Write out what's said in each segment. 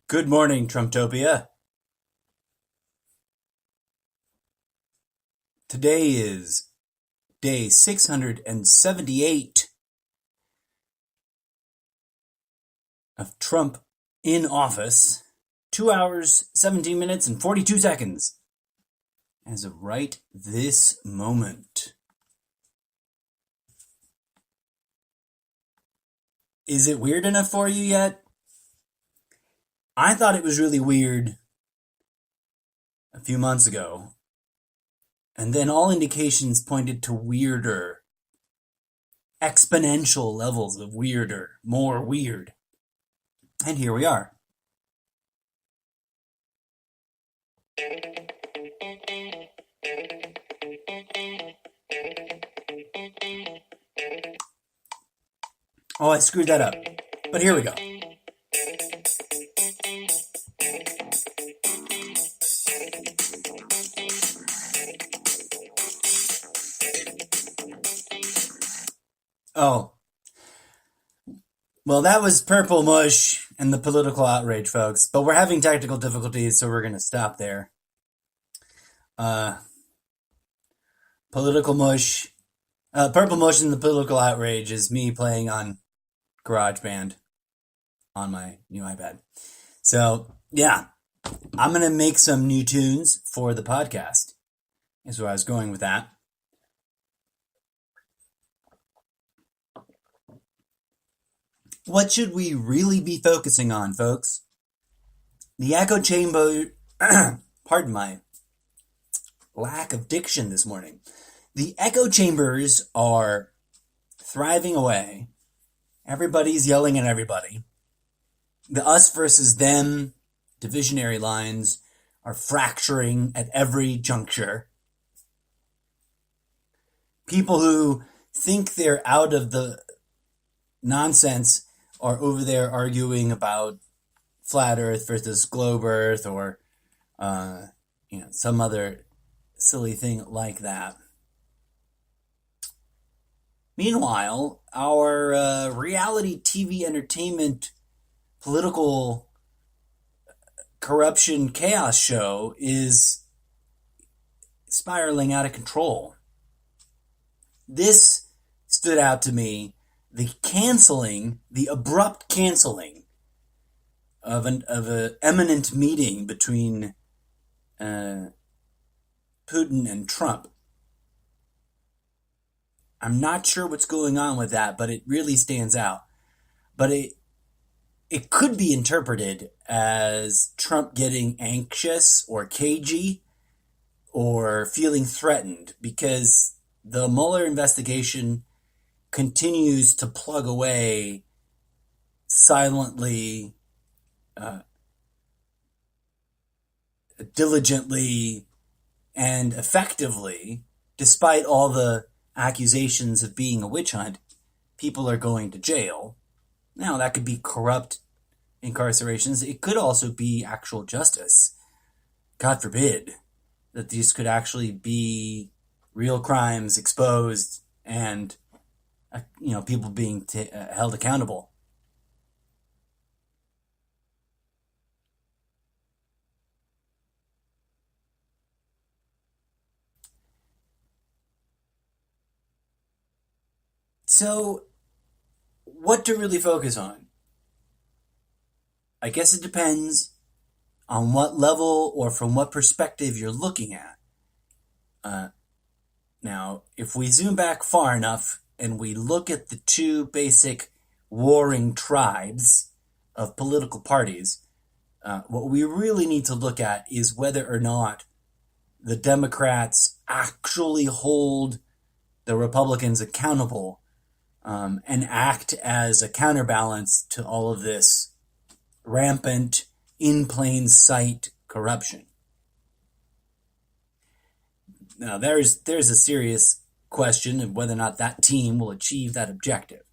Good morning, Trumptopia. Today is day 678 of Trump in office. 2 hours, 17 minutes, and 42 seconds. As of right this moment. Is it weird enough for you yet? I thought it was really weird a few months ago. And then all indications pointed to weirder, exponential levels of weirder, more weird. And here we are. Oh, I screwed that up. But here we go. Oh. Well, that was Purple Mush and the political outrage, folks. But we're having technical difficulties, so we're going to stop there. Political Mush. Purple Mush and the political outrage is me playing on GarageBand on my new iPad. So, yeah. I'm going to make some new tunes for the podcast. Is where I was going with that. What should we really be focusing on, folks? The echo chamber, pardon my lack of diction this morning. The echo chambers are thriving away. Everybody's yelling at everybody. The us versus them divisionary lines are fracturing at every juncture. People who think they're out of the nonsense are over there arguing about flat Earth versus globe Earth or some other silly thing like that. Meanwhile, our reality TV entertainment political corruption chaos show is spiraling out of control. This stood out to me. The abrupt canceling of an eminent meeting between Putin and Trump. I'm not sure what's going on with that, but it really stands out. But it could be interpreted as Trump getting anxious or cagey or feeling threatened because the Mueller investigation continues to plug away silently, diligently, and effectively, despite all the accusations of being a witch hunt. People are going to jail. Now, that could be corrupt incarcerations. It could also be actual justice. God forbid that these could actually be real crimes exposed and people being held accountable. So, what to really focus on? I guess it depends on what level or from what perspective you're looking at. Now, if we zoom back far enough and we look at the two basic warring tribes of political parties, what we really need to look at is whether or not the Democrats actually hold the Republicans accountable and act as a counterbalance to all of this rampant, in plain sight corruption. Now, there's a serious question of whether or not that team will achieve that objective.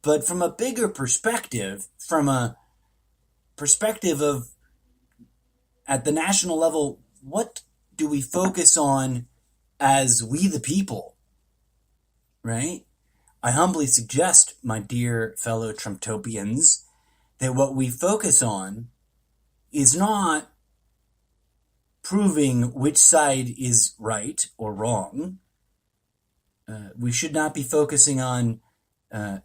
But from a bigger perspective, from a perspective of at the national level, what do we focus on as we the people, right? I humbly suggest, my dear fellow Trumptopians, that what we focus on is not proving which side is right or wrong. We should not be focusing on the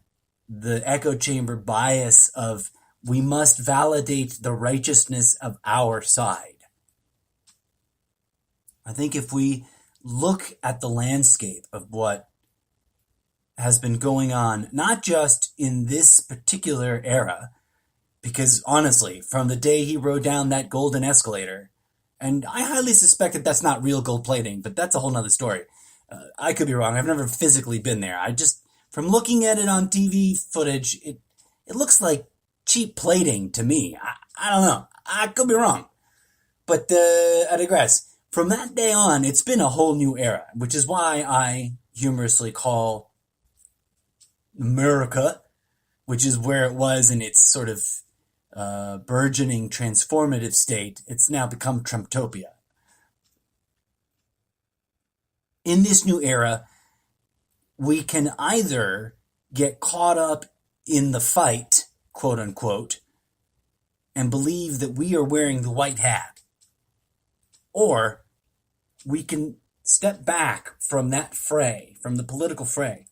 echo chamber bias of we must validate the righteousness of our side. I think if we look at the landscape of what has been going on, not just in this particular era, because honestly, from the day he rode down that golden escalator, and I highly suspect that that's not real gold plating, but that's a whole nother story. I could be wrong. I've never physically been there. From looking at it on TV footage, it looks like cheap plating to me. I don't know. I could be wrong. But I digress. From that day on, it's been a whole new era, which is why I humorously call America, which is where it was in its sort of burgeoning transformative state, it's now become Trumptopia. In this new era, we can either get caught up in the fight, quote unquote, and believe that we are wearing the white hat, or we can step back from that fray, from the political fray.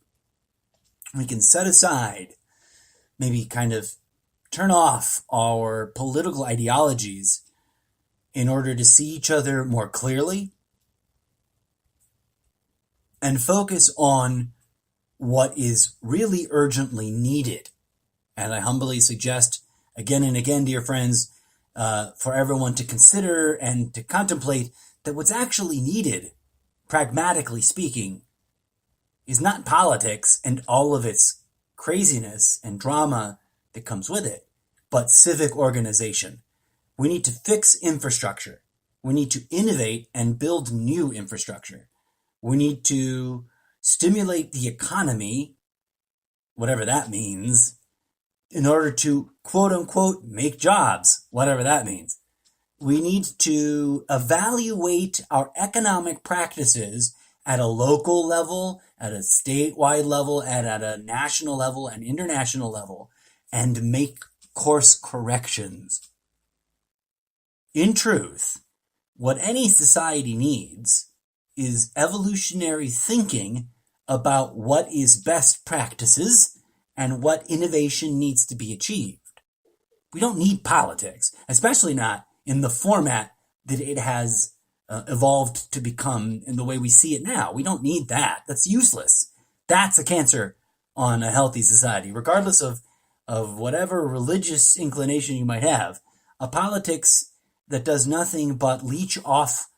We can set aside, maybe kind of turn off our political ideologies in order to see each other more clearly and focus on what is really urgently needed. And I humbly suggest again and again, dear friends, for everyone to consider and to contemplate that what's actually needed, pragmatically speaking, is not politics and all of its craziness and drama that comes with it, but civic organization. We need to fix infrastructure. We need to innovate and build new infrastructure. We need to stimulate the economy, whatever that means, in order to, quote unquote, make jobs, whatever that means. We need to evaluate our economic practices at a local level, at a statewide level, and at a national level and international level, and make course corrections. In truth, what any society needs is evolutionary thinking about what is best practices and what innovation needs to be achieved. We don't need politics, especially not in the format that it has evolved to become in the way we see it now. We don't need that. That's useless. That's a cancer on a healthy society, regardless of whatever religious inclination you might have. A politics that does nothing but leech off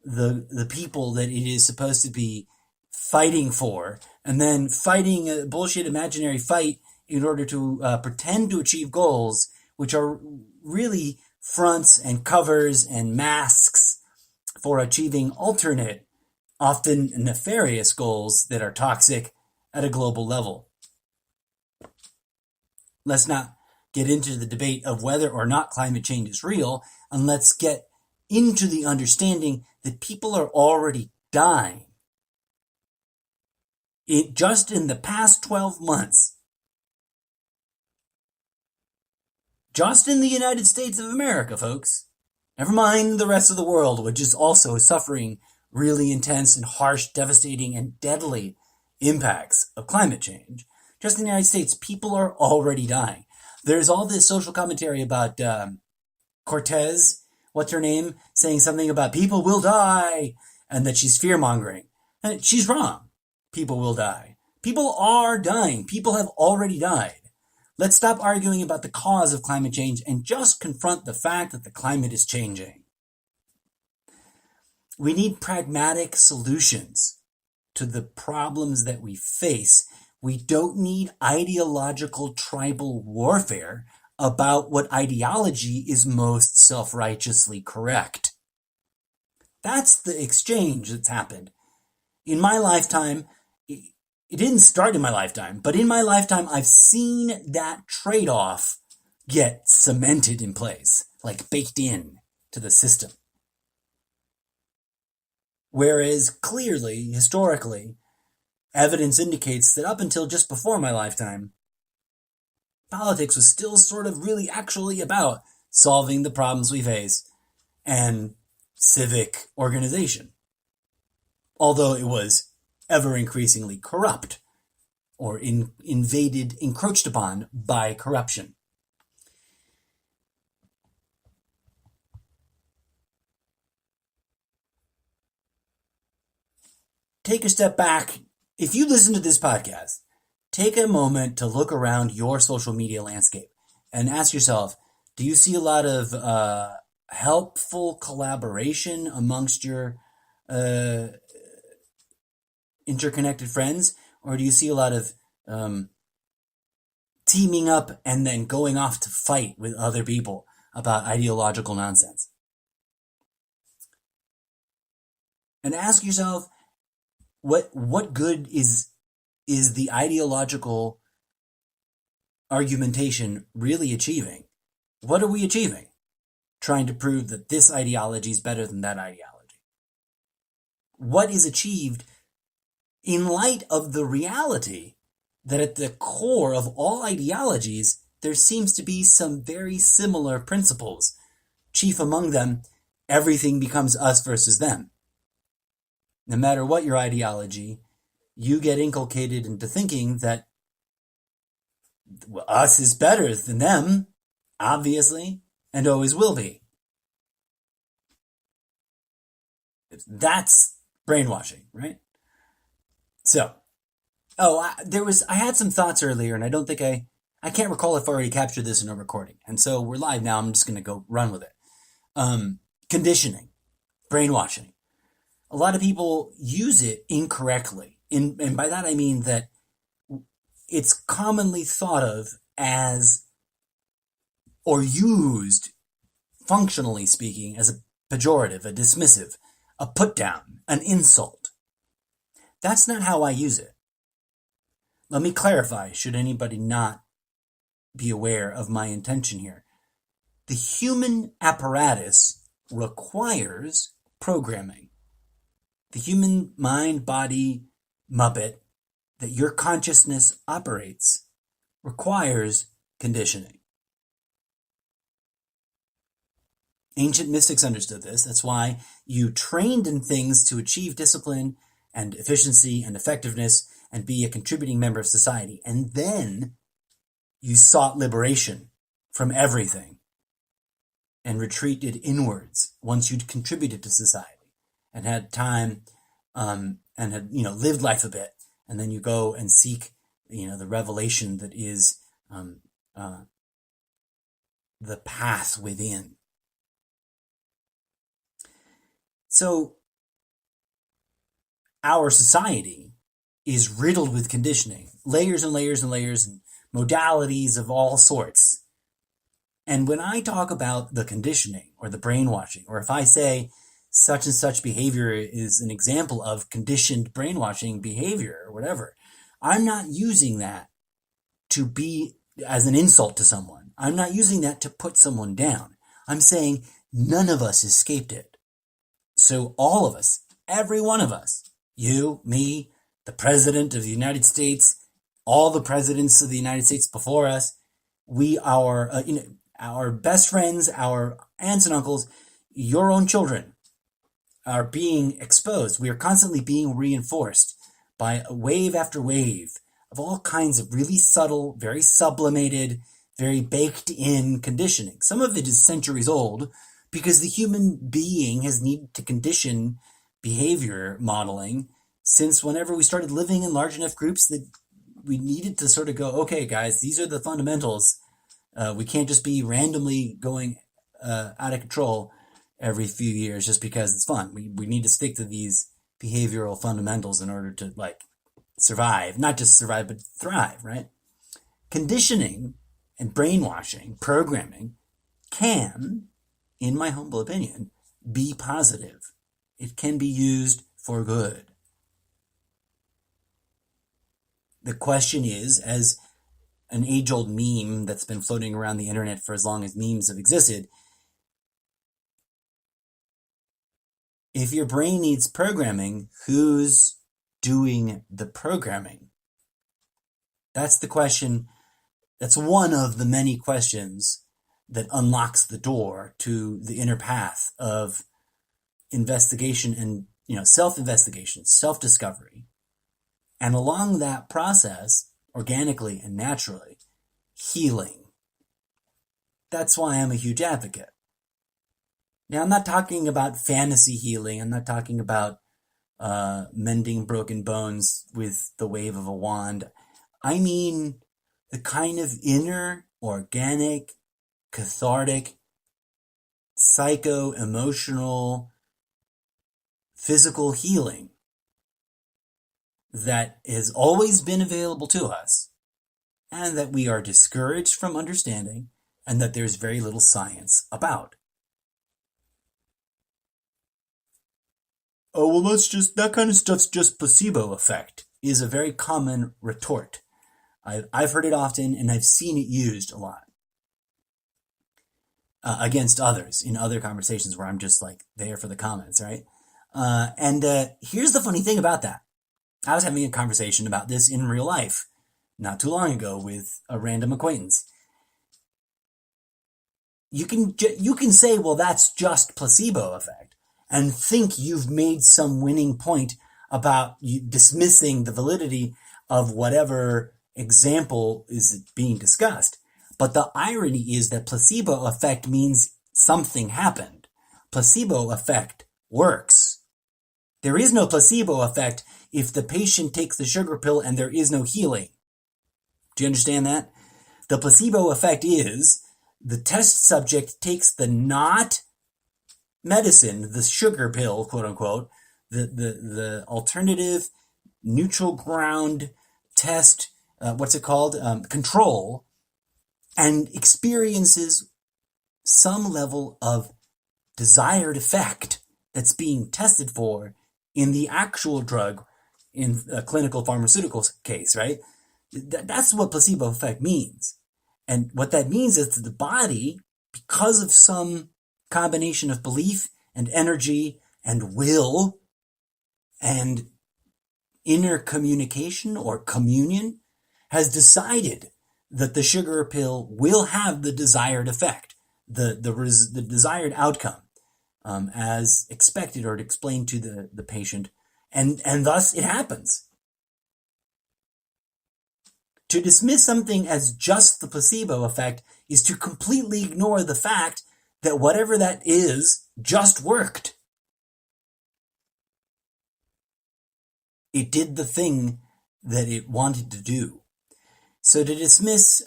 the people that it is supposed to be fighting for, and then fighting a bullshit imaginary fight in order to pretend to achieve goals, which are really fronts and covers and masks for achieving alternate, often nefarious goals that are toxic at a global level. Let's not get into the debate of whether or not climate change is real, and let's get into the understanding that people are already dying. Just in the past 12 months, just in the United States of America, folks, never mind the rest of the world, which is also suffering really intense and harsh, devastating, and deadly impacts of climate change. Just in the United States, people are already dying. There's all this social commentary about Cortez, what's her name, saying something about people will die, and that she's fear-mongering. And she's wrong. People will die. People are dying. People have already died. Let's stop arguing about the cause of climate change and just confront the fact that the climate is changing. We need pragmatic solutions to the problems that we face. We don't need ideological tribal warfare about what ideology is most self-righteously correct. That's the exchange that's happened. In my lifetime, it didn't start in my lifetime, but in my lifetime, I've seen that trade-off get cemented in place, like baked in to the system. Whereas clearly, historically, evidence indicates that up until just before my lifetime, politics was still sort of really actually about solving the problems we face and civic organization, although it was ever increasingly corrupt or encroached upon by corruption. Take a step back. If you listen to this podcast, take a moment to look around your social media landscape and ask yourself, do you see a lot of helpful collaboration amongst your uh, interconnected friends? Or do you see a lot of teaming up and then going off to fight with other people about ideological nonsense? And ask yourself, what good is the ideological argumentation really achieving? What are we achieving? Trying to prove that this ideology is better than that ideology. What is achieved in light of the reality that at the core of all ideologies, there seems to be some very similar principles. Chief among them, everything becomes us versus them. No matter what your ideology, you get inculcated into thinking that us is better than them, obviously, and always will be. That's brainwashing, right? So, I had some thoughts earlier, and I don't think I can't recall if I already captured this in a recording. And so we're live now. I'm just going to go run with it. Conditioning, brainwashing. A lot of people use it incorrectly. And by that I mean that it's commonly thought of as, or used, functionally speaking, as a pejorative, a dismissive, a put down, an insult. That's not how I use it. Let me clarify, should anybody not be aware of my intention here. The human apparatus requires programming. The human mind, body, muppet that your consciousness operates requires conditioning. Ancient mystics understood this. That's why you trained in things to achieve discipline and efficiency and effectiveness and be a contributing member of society. And then you sought liberation from everything and retreated inwards once you'd contributed to society and had time and had lived life a bit, and then you go and seek the revelation that is the path within. So our society is riddled with conditioning, layers and layers and layers, and modalities of all sorts. And when I talk about the conditioning or the brainwashing, or if I say such and such behavior is an example of conditioned brainwashing behavior or whatever, I'm not using that to be as an insult to someone. I'm not using that to put someone down. I'm saying none of us escaped it. So all of us, every one of us, you, me, the President of the United States, all the presidents of the United States before us, we are, our best friends, our aunts and uncles, your own children are being exposed. We are constantly being reinforced by wave after wave of all kinds of really subtle, very sublimated, very baked in conditioning. Some of it is centuries old because the human being has needed to condition behavior modeling since whenever we started living in large enough groups that we needed to sort of go, okay, guys, these are the fundamentals. We can't just be randomly going out of control every few years just because it's fun. We need to stick to these behavioral fundamentals in order to survive, not just survive, but thrive, right? Conditioning and brainwashing, programming can, in my humble opinion, be positive. It can be used for good. The question is, as an age-old meme that's been floating around the internet for as long as memes have existed, if your brain needs programming, who's doing the programming? That's the question That's one of the many questions that unlocks the door to the inner path of investigation and, self-investigation, self-discovery. And along that process, organically and naturally, healing. That's why I'm a huge advocate. Now, I'm not talking about fantasy healing. I'm not talking about mending broken bones with the wave of a wand. I mean the kind of inner, organic, cathartic, psycho-emotional, physical healing that has always been available to us, and that we are discouraged from understanding, and that there's very little science about. Oh, well, that kind of stuff's just placebo effect, is a very common retort. I've heard it often, and I've seen it used a lot against others in other conversations where I'm just like there for the comments, right? And here's the funny thing about that. I was having a conversation about this in real life not too long ago with a random acquaintance. You can say, well, that's just placebo effect, and think you've made some winning point about you dismissing the validity of whatever example is being discussed. But the irony is that placebo effect means something happened. Placebo effect works. There is no placebo effect if the patient takes the sugar pill and there is no healing. Do you understand that? The placebo effect is the test subject takes the not medicine, the sugar pill, quote unquote, the alternative neutral ground test, control, and experiences some level of desired effect that's being tested for in the actual drug in a clinical pharmaceutical case, right? That's what placebo effect means. And what that means is that the body, because of some combination of belief and energy and will and inner communication or communion, has decided that the sugar pill will have the desired effect, the desired outcome, as expected or explained to the patient, and thus it happens. To dismiss something as just the placebo effect is to completely ignore the fact that whatever that is just worked. It did the thing that it wanted to do. So to dismiss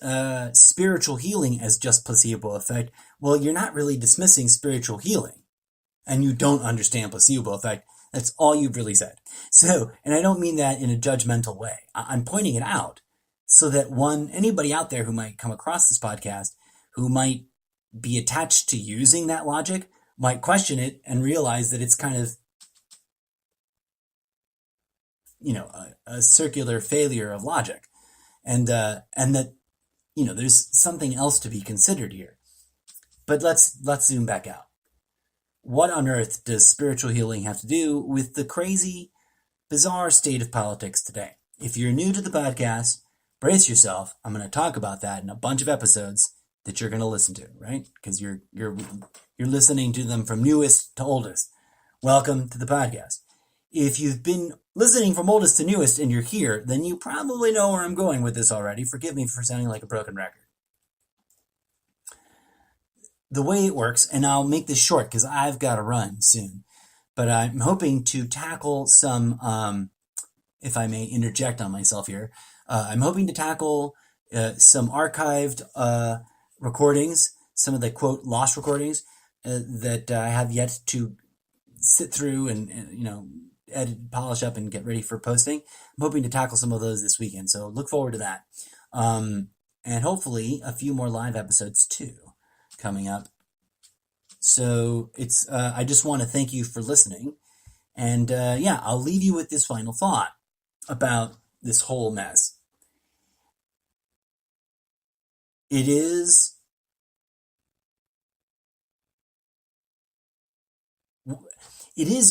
spiritual healing as just placebo effect, well, you're not really dismissing spiritual healing, and you don't understand placebo effect. That's all you've really said. So, and I don't mean that in a judgmental way. I'm pointing it out so that anybody out there who might come across this podcast, who might be attached to using that logic, might question it and realize that it's kind of, a circular failure of logic, and that, there's something else to be considered here. But let's zoom back out. What on earth does spiritual healing have to do with the crazy, bizarre state of politics today? If you're new to the podcast, brace yourself. I'm going to talk about that in a bunch of episodes that you're going to listen to, right? Because you're listening to them from newest to oldest. Welcome to the podcast. If you've been listening from oldest to newest and you're here, then you probably know where I'm going with this already. Forgive me for sounding like a broken record. The way it works, and I'll make this short because I've got to run soon, but I'm hoping to tackle some, if I may interject on myself here, I'm hoping to tackle some archived recordings, some of the, quote, lost recordings that I have yet to sit through and edit, polish up, and get ready for posting. I'm hoping to tackle some of those this weekend, so look forward to that. And hopefully a few more live episodes too coming up. So it's I just want to thank you for listening, and I'll leave you with this final thought about this whole mess. It is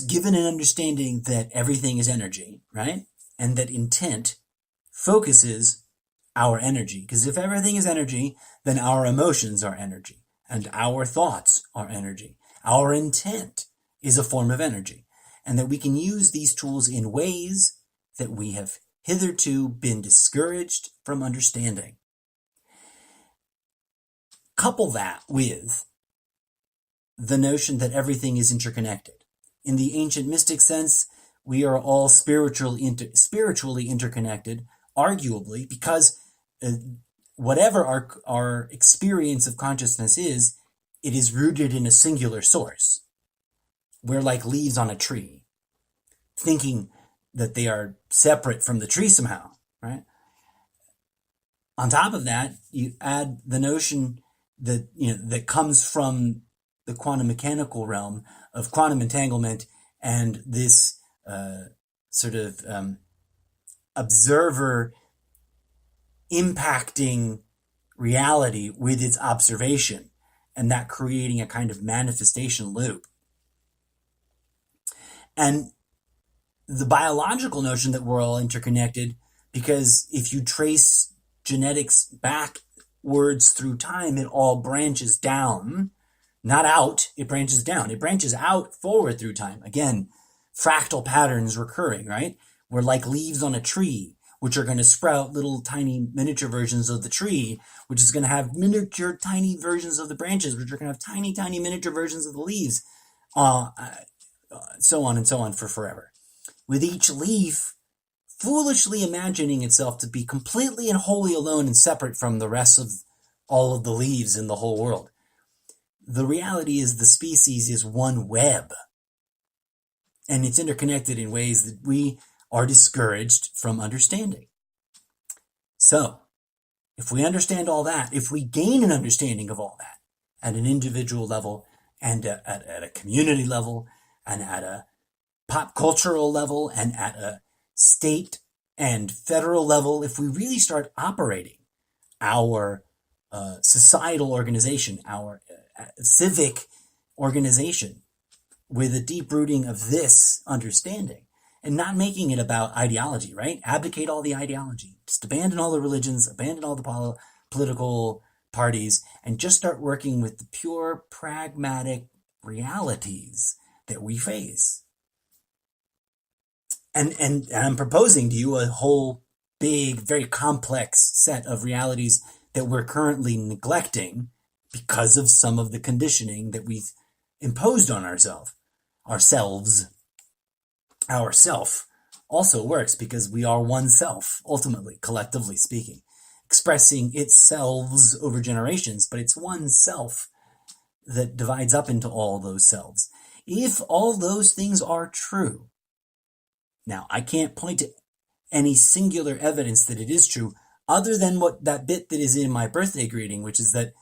given an understanding that everything is energy, right? And that intent focuses our energy. Because if everything is energy, then our emotions are energy, and our thoughts are energy. Our intent is a form of energy, and that we can use these tools in ways that we have hitherto been discouraged from understanding. Couple that with the notion that everything is interconnected. In the ancient mystic sense, we are all spiritually interconnected, arguably, because whatever our experience of consciousness is, it is rooted in a singular source. We're like leaves on a tree, thinking that they are separate from the tree somehow, right? On top of that, you add the notion that that comes from the quantum mechanical realm of quantum entanglement and this sort of observer impacting reality with its observation, and that creating a kind of manifestation loop. And the biological notion that we're all interconnected, because if you trace genetics backwards through time, it all branches down, not out, it branches down. It branches out forward through time. Again, fractal patterns recurring, right? We're like leaves on a tree, which are going to sprout little tiny miniature versions of the tree, which is going to have miniature tiny versions of the branches, which are going to have tiny, tiny miniature versions of the leaves, so on and so on for forever. With each leaf foolishly imagining itself to be completely and wholly alone and separate from the rest of all of the leaves in the whole world. The reality is the species is one web, and it's interconnected in ways that we are discouraged from understanding. So, if we understand all that, if we gain an understanding of all that at an individual level and at a community level and at a pop cultural level and at a state and federal level, if we really start operating our societal organization, our civic organization with a deep rooting of this understanding and not making it about ideology, right? Abdicate all the ideology. Just abandon all the religions, abandon all the political parties, and just start working with the pure pragmatic realities that we face. And I'm proposing to you a whole big, very complex set of realities that we're currently neglecting because of some of the conditioning that we've imposed on ourselves. Ourself also works because we are one self, ultimately, collectively speaking, expressing its selves over generations, but it's one self that divides up into all those selves. If all those things are true, now I can't point to any singular evidence that it is true other than what that bit that is in my birthday greeting, which is that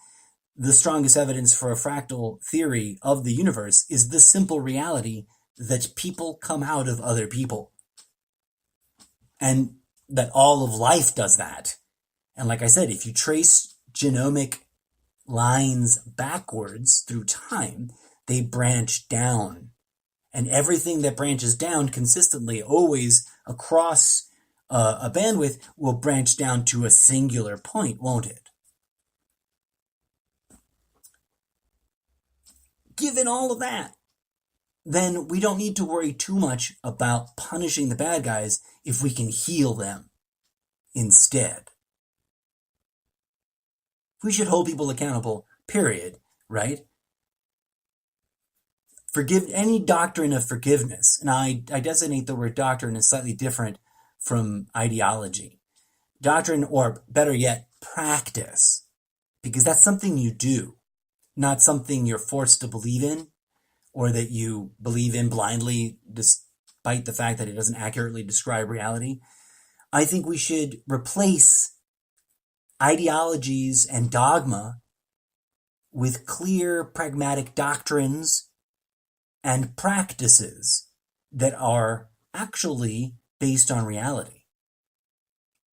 the strongest evidence for a fractal theory of the universe is the simple reality that people come out of other people. And that all of life does that. And like I said, if you trace genomic lines backwards through time, they branch down. And everything that branches down consistently, always across a bandwidth, will branch down to a singular point, won't it? Given all of that, then we don't need to worry too much about punishing the bad guys if we can heal them instead. We should hold people accountable, period, right? Forgive any doctrine of forgiveness, and I designate the word doctrine as slightly different from ideology. Doctrine, or better yet, practice, because that's something you do, not something you're forced to believe in, or that you believe in blindly despite the fact that it doesn't accurately describe reality. I think we should replace ideologies and dogma with clear, pragmatic doctrines and practices that are actually based on reality.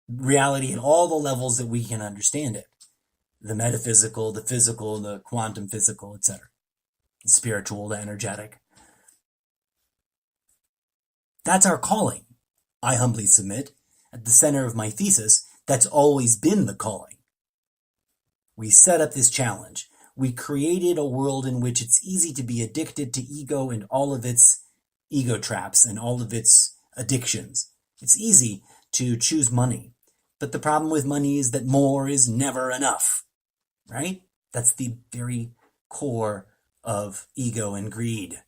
Reality at all the levels that we can understand it. The metaphysical, the physical, the quantum physical, etc. The spiritual, the energetic. That's our calling, I humbly submit, at the center of my thesis, That's always been the calling. We set up this challenge. We created a world in which it's easy to be addicted to ego and all of its ego traps and all of its addictions. It's easy to choose money. But the problem with money is that more is never enough, right? That's the very core of ego and greed.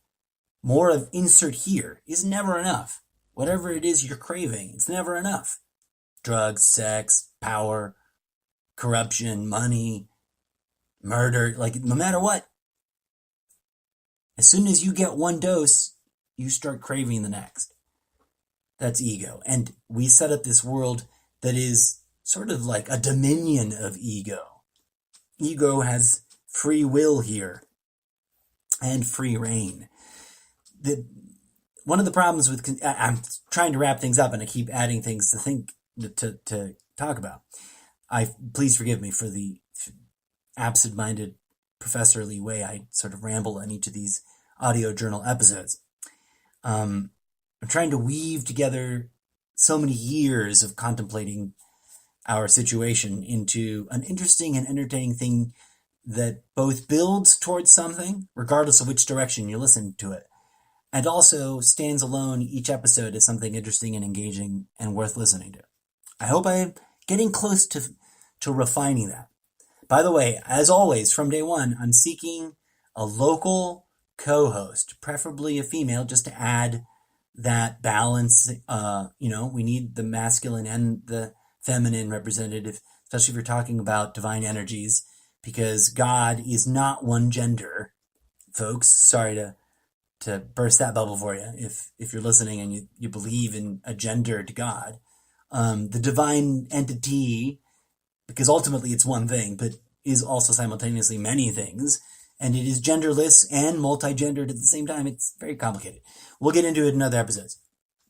More of insert here is never enough. Whatever it is you're craving, it's never enough. Drugs, sex, power, corruption, money, murder, like no matter what. As soon as you get one dose, you start craving the next. That's ego. And we set up this world that is sort of like a dominion of ego. Ego has free will here and free reign. One of the problems with, I'm trying to wrap things up and I keep adding things to talk about. Please forgive me for the absent-minded professorly way I sort of ramble on each of these audio journal episodes. I'm trying to weave together so many years of contemplating our situation into an interesting and entertaining thing that both builds towards something, regardless of which direction you listen to it, and also stands alone each episode as something interesting and engaging and worth listening to. I hope I'm getting close to refining that. By the way, as always, from day one, I'm seeking a local co-host, preferably a female, just to add that balance. We need the masculine and the feminine representative, especially if you're talking about divine energies, because God is not one gender, folks. Sorry to burst that bubble for you if you're listening and you believe in a gendered God. The divine entity, because ultimately it's one thing, but is also simultaneously many things, and it is genderless and multi-gendered at the same time. It's very complicated. We'll get into it in other episodes,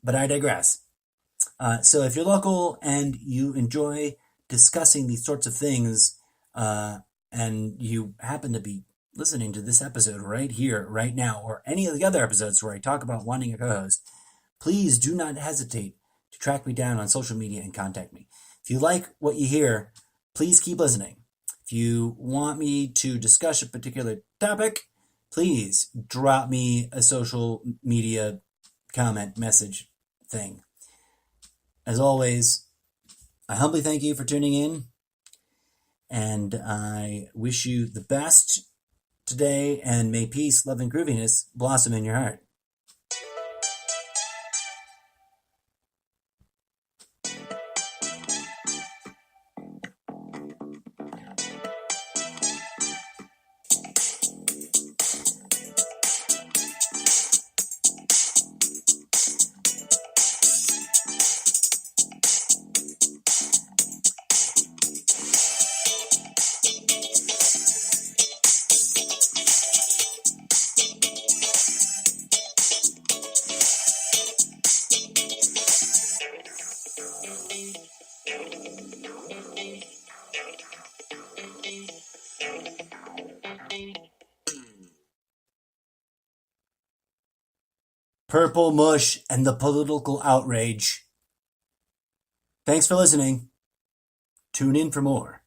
but I digress. So if you're local and you enjoy discussing these sorts of things, and you happen to be listening to this episode right here, right now, or any of the other episodes where I talk about wanting a co-host, please do not hesitate to track me down on social media and contact me. If you like what you hear, please keep listening. If you want me to discuss a particular topic, please drop me a social media comment message thing. As always, I humbly thank you for tuning in, and I wish you the best today, and may peace, love, and grooviness blossom in your heart. Purple mush and the political outrage. Thanks for listening. Tune in for more.